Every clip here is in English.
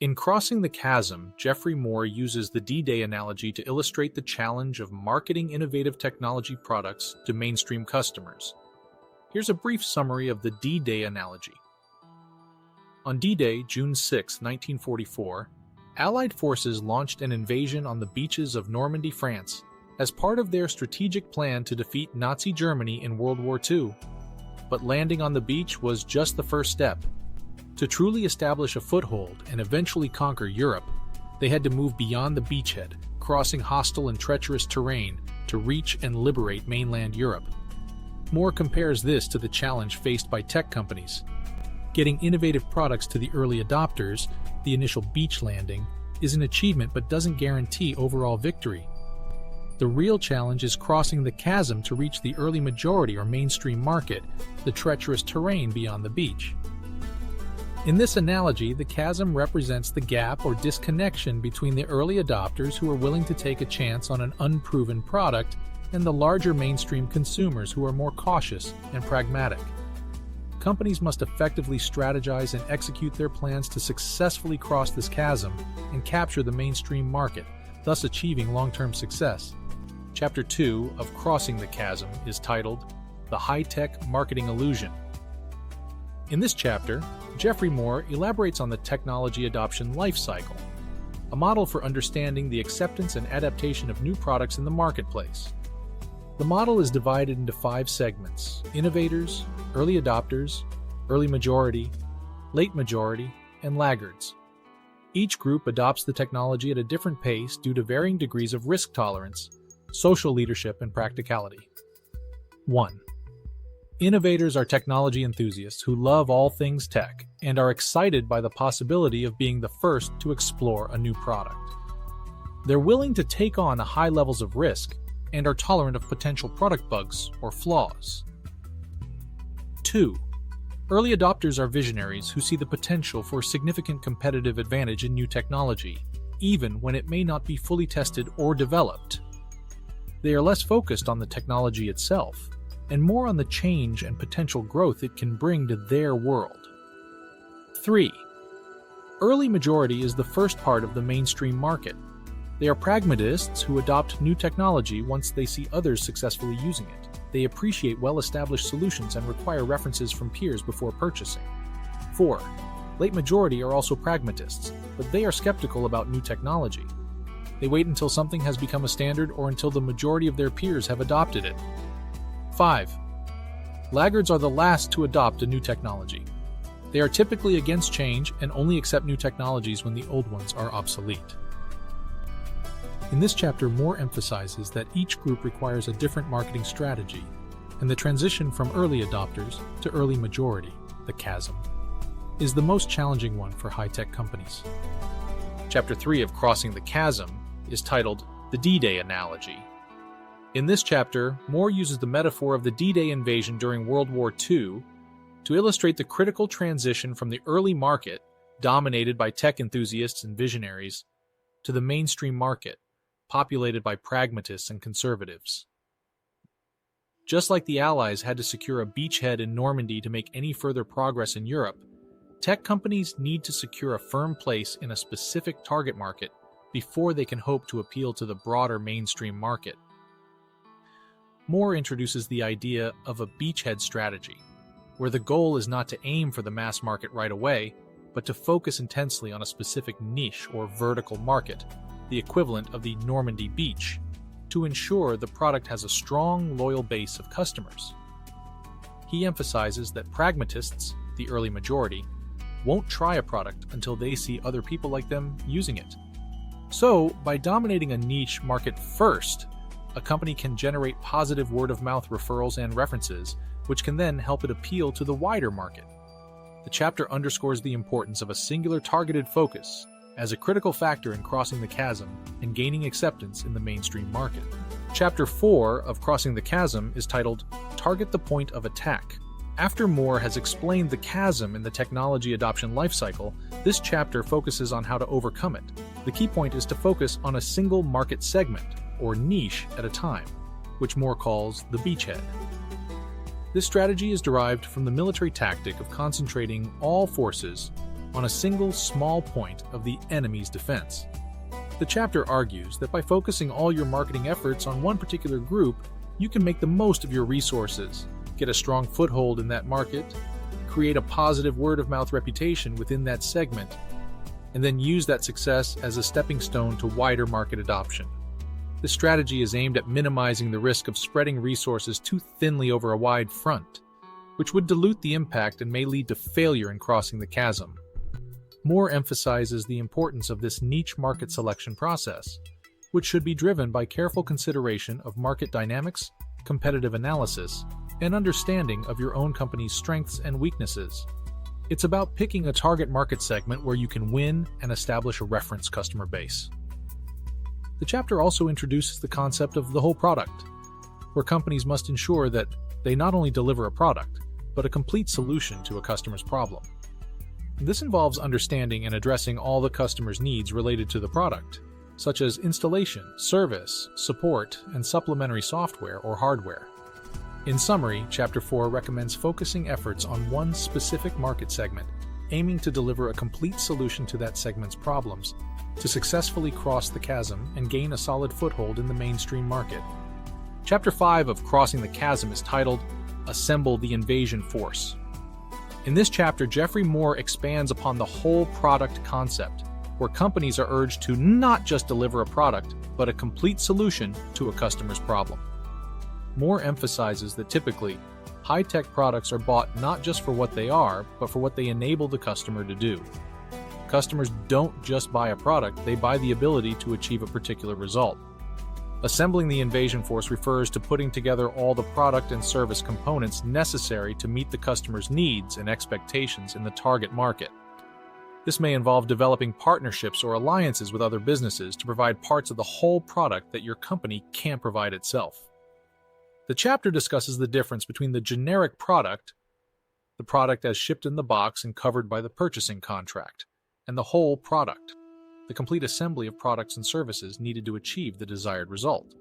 In Crossing the Chasm, Geoffrey Moore uses the D-Day analogy to illustrate the challenge of marketing innovative technology products to mainstream customers. Here's a brief summary of the D-Day analogy. On D-Day, June 6, 1944, Allied forces launched an invasion on the beaches of Normandy, France, as part of their strategic plan to defeat Nazi Germany in World War II. But landing on the beach was just the first step. To truly establish a foothold and eventually conquer Europe, they had to move beyond the beachhead, crossing hostile and treacherous terrain to reach and liberate mainland Europe. Moore compares this to the challenge faced by tech companies. Getting innovative products to the early adopters, the initial beach landing, is an achievement but doesn't guarantee overall victory. The real challenge is crossing the chasm to reach the early majority or mainstream market, the treacherous terrain beyond the beach. In this analogy, the chasm represents the gap or disconnection between the early adopters who are willing to take a chance on an unproven product and the larger mainstream consumers who are more cautious and pragmatic. Companies must effectively strategize and execute their plans to successfully cross this chasm and capture the mainstream market, thus achieving long-term success. Chapter 2 of Crossing the Chasm is titled The High-Tech Marketing Illusion. In this chapter, Geoffrey Moore elaborates on the technology adoption life cycle, a model for understanding the acceptance and adaptation of new products in the marketplace. The model is divided into 5 segments: innovators, early adopters, early majority, late majority, and laggards. Each group adopts the technology at a different pace due to varying degrees of risk tolerance, social leadership, and practicality. 1. Innovators are technology enthusiasts who love all things tech and are excited by the possibility of being the first to explore a new product. They're willing to take on high levels of risk and are tolerant of potential product bugs or flaws. 2. Early adopters are visionaries who see the potential for significant competitive advantage in new technology, even when it may not be fully tested or developed. They are less focused on the technology itself and more on the change and potential growth it can bring to their world. 3. Early majority is the first part of the mainstream market. They are pragmatists who adopt new technology once they see others successfully using it. They appreciate well-established solutions and require references from peers before purchasing. 4. Late majority are also pragmatists, but they are skeptical about new technology. They wait until something has become a standard or until the majority of their peers have adopted it. 5. Laggards are the last to adopt a new technology. They are typically against change and only accept new technologies when the old ones are obsolete. In this chapter, Moore emphasizes that each group requires a different marketing strategy, and the transition from early adopters to early majority, the chasm, is the most challenging one for high-tech companies. Chapter 3 of Crossing the Chasm is titled The D-Day Analogy. In this chapter, Moore uses the metaphor of the D-Day invasion during World War II to illustrate the critical transition from the early market, dominated by tech enthusiasts and visionaries, to the mainstream market, populated by pragmatists and conservatives. Just like the Allies had to secure a beachhead in Normandy to make any further progress in Europe, tech companies need to secure a firm place in a specific target market before they can hope to appeal to the broader mainstream market. Moore introduces the idea of a beachhead strategy, where the goal is not to aim for the mass market right away, but to focus intensely on a specific niche or vertical market, the equivalent of the Normandy beach, to ensure the product has a strong, loyal base of customers. He emphasizes that pragmatists, the early majority, won't try a product until they see other people like them using it. So, by dominating a niche market first, a company can generate positive word-of-mouth referrals and references, which can then help it appeal to the wider market. The chapter underscores the importance of a singular targeted focus as a critical factor in crossing the chasm and gaining acceptance in the mainstream market. Chapter 4 of Crossing the Chasm is titled Target the Point of Attack. After Moore has explained the chasm in the technology adoption lifecycle, this chapter focuses on how to overcome it. The key point is to focus on a single market segment, or niche at a time, which Moore calls the beachhead. This strategy is derived from the military tactic of concentrating all forces on a single small point of the enemy's defense. The chapter argues that by focusing all your marketing efforts on one particular group, you can make the most of your resources, get a strong foothold in that market, create a positive word-of-mouth reputation within that segment, and then use that success as a stepping stone to wider market adoption. This strategy is aimed at minimizing the risk of spreading resources too thinly over a wide front, which would dilute the impact and may lead to failure in crossing the chasm. Moore emphasizes the importance of this niche market selection process, which should be driven by careful consideration of market dynamics, competitive analysis, and understanding of your own company's strengths and weaknesses. It's about picking a target market segment where you can win and establish a reference customer base. The chapter also introduces the concept of the whole product, where companies must ensure that they not only deliver a product, but a complete solution to a customer's problem. This involves understanding and addressing all the customer's needs related to the product, such as installation, service, support, and supplementary software or hardware. In summary, Chapter 4 recommends focusing efforts on one specific market segment, aiming to deliver a complete solution to that segment's problems, to successfully cross the chasm and gain a solid foothold in the mainstream market. Chapter 5 of Crossing the Chasm is titled, Assemble the Invasion Force. In this chapter, Geoffrey Moore expands upon the whole product concept, where companies are urged to not just deliver a product, but a complete solution to a customer's problem. Moore emphasizes that typically, high-tech products are bought not just for what they are, but for what they enable the customer to do. Customers don't just buy a product, they buy the ability to achieve a particular result. Assembling the invasion force refers to putting together all the product and service components necessary to meet the customer's needs and expectations in the target market. This may involve developing partnerships or alliances with other businesses to provide parts of the whole product that your company can't provide itself. The chapter discusses the difference between the generic product, the product as shipped in the box and covered by the purchasing contract, and the whole product, the complete assembly of products and services needed to achieve the desired result.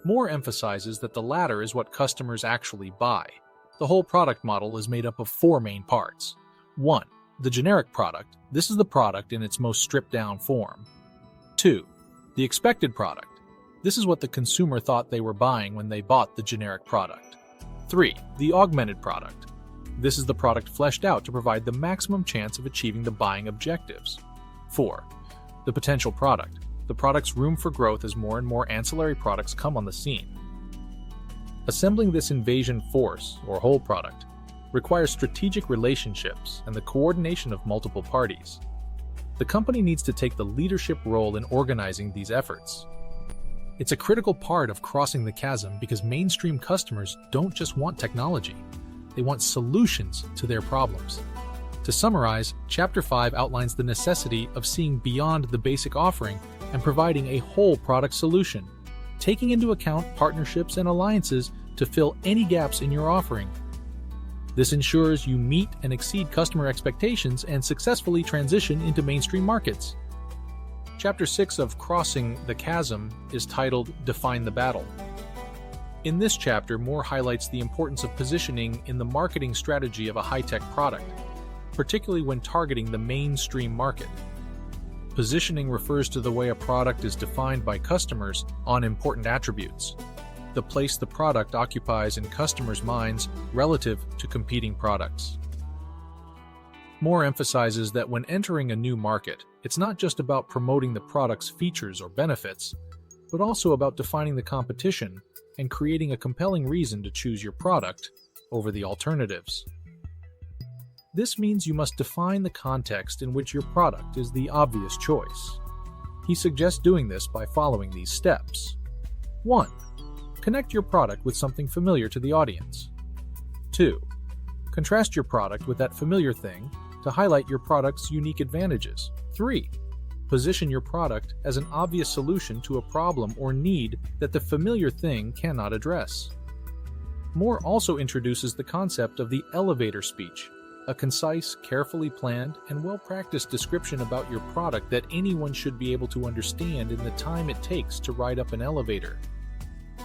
Moore emphasizes that the latter is what customers actually buy. The whole product model is made up of four main parts. 1. The generic product. This is the product in its most stripped-down form. 2. The expected product. This is what the consumer thought they were buying when they bought the generic product. 3. The augmented product. This is the product fleshed out to provide the maximum chance of achieving the buying objectives. 4. The potential product. The product's room for growth as more and more ancillary products come on the scene. Assembling this invasion force, or whole product, requires strategic relationships and the coordination of multiple parties. The company needs to take the leadership role in organizing these efforts. It's a critical part of crossing the chasm because mainstream customers don't just want technology, they want solutions to their problems. To summarize, Chapter 5 outlines the necessity of seeing beyond the basic offering and providing a whole product solution, taking into account partnerships and alliances to fill any gaps in your offering. This ensures you meet and exceed customer expectations and successfully transition into mainstream markets. Chapter 6 of Crossing the Chasm is titled Define the Battle. In this chapter, Moore highlights the importance of positioning in the marketing strategy of a high-tech product, particularly when targeting the mainstream market. Positioning refers to the way a product is defined by customers on important attributes, the place the product occupies in customers' minds relative to competing products. Moore emphasizes that when entering a new market, it's not just about promoting the product's features or benefits, but also about defining the competition and creating a compelling reason to choose your product over the alternatives. This means you must define the context in which your product is the obvious choice. He suggests doing this by following these steps. 1. Connect your product with something familiar to the audience. 2. Contrast your product with that familiar thing to highlight your product's unique advantages. 3. Position your product as an obvious solution to a problem or need that the familiar thing cannot address. Moore also introduces the concept of the elevator speech, a concise, carefully planned, and well-practiced description about your product that anyone should be able to understand in the time it takes to ride up an elevator.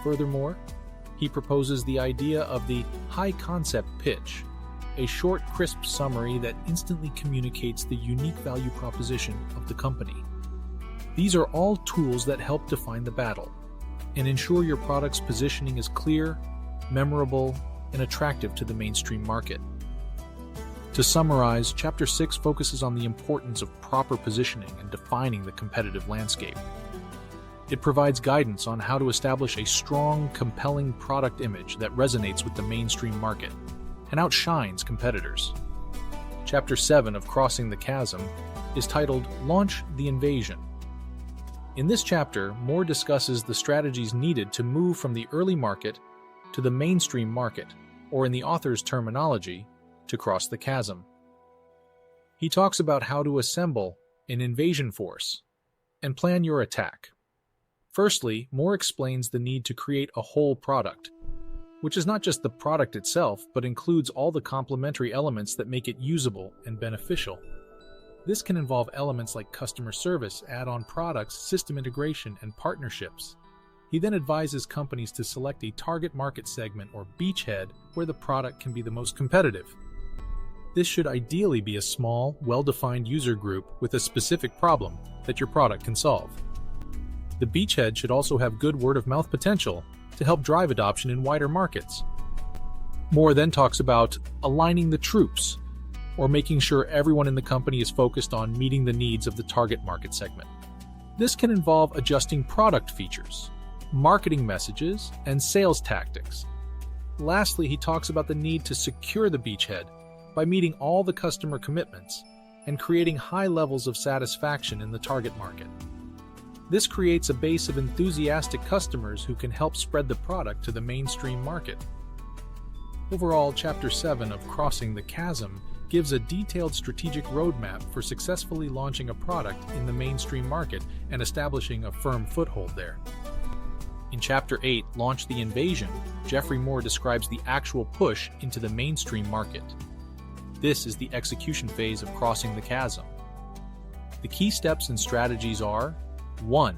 Furthermore, he proposes the idea of the high-concept pitch, a short, crisp summary that instantly communicates the unique value proposition of the company. These are all tools that help define the battle and ensure your product's positioning is clear, memorable, and attractive to the mainstream market. To summarize, Chapter 6 focuses on the importance of proper positioning and defining the competitive landscape. It provides guidance on how to establish a strong, compelling product image that resonates with the mainstream market and outshines competitors. Chapter 7 of Crossing the Chasm is titled Launch the Invasion. In this chapter, Moore discusses the strategies needed to move from the early market to the mainstream market, or in the author's terminology, to cross the chasm. He talks about how to assemble an invasion force and plan your attack. Firstly, Moore explains the need to create a whole product, which is not just the product itself, but includes all the complementary elements that make it usable and beneficial. This can involve elements like customer service, add-on products, system integration, and partnerships. He then advises companies to select a target market segment or beachhead where the product can be the most competitive. This should ideally be a small, well-defined user group with a specific problem that your product can solve. The beachhead should also have good word-of-mouth potential to help drive adoption in wider markets. Moore then talks about aligning the troops, or making sure everyone in the company is focused on meeting the needs of the target market segment. This can involve adjusting product features, marketing messages, and sales tactics. Lastly, he talks about the need to secure the beachhead by meeting all the customer commitments and creating high levels of satisfaction in the target market. This creates a base of enthusiastic customers who can help spread the product to the mainstream market. Overall, Chapter 7 of Crossing the Chasm gives a detailed strategic roadmap for successfully launching a product in the mainstream market and establishing a firm foothold there. In Chapter 8, Launch the Invasion, Geoffrey Moore describes the actual push into the mainstream market. This is the execution phase of Crossing the Chasm. The key steps and strategies are: 1.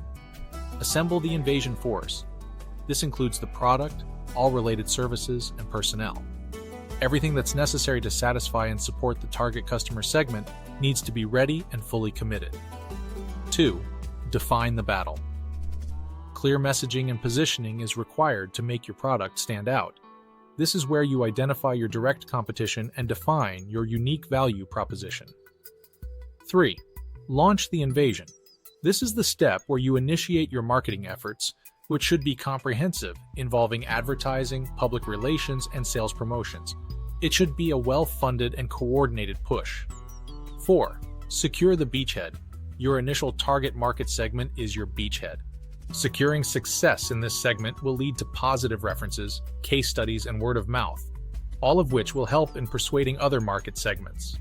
Assemble the invasion force. This includes the product, all related services, and personnel. Everything that's necessary to satisfy and support the target customer segment needs to be ready and fully committed. 2. Define the battle. Clear messaging and positioning is required to make your product stand out. This is where you identify your direct competition and define your unique value proposition. 3. Launch the invasion. This is the step where you initiate your marketing efforts, which should be comprehensive, involving advertising, public relations, and sales promotions. It should be a well-funded and coordinated push. 4. Secure the beachhead. Your initial target market segment is your beachhead. Securing success in this segment will lead to positive references, case studies, and word of mouth, all of which will help in persuading other market segments.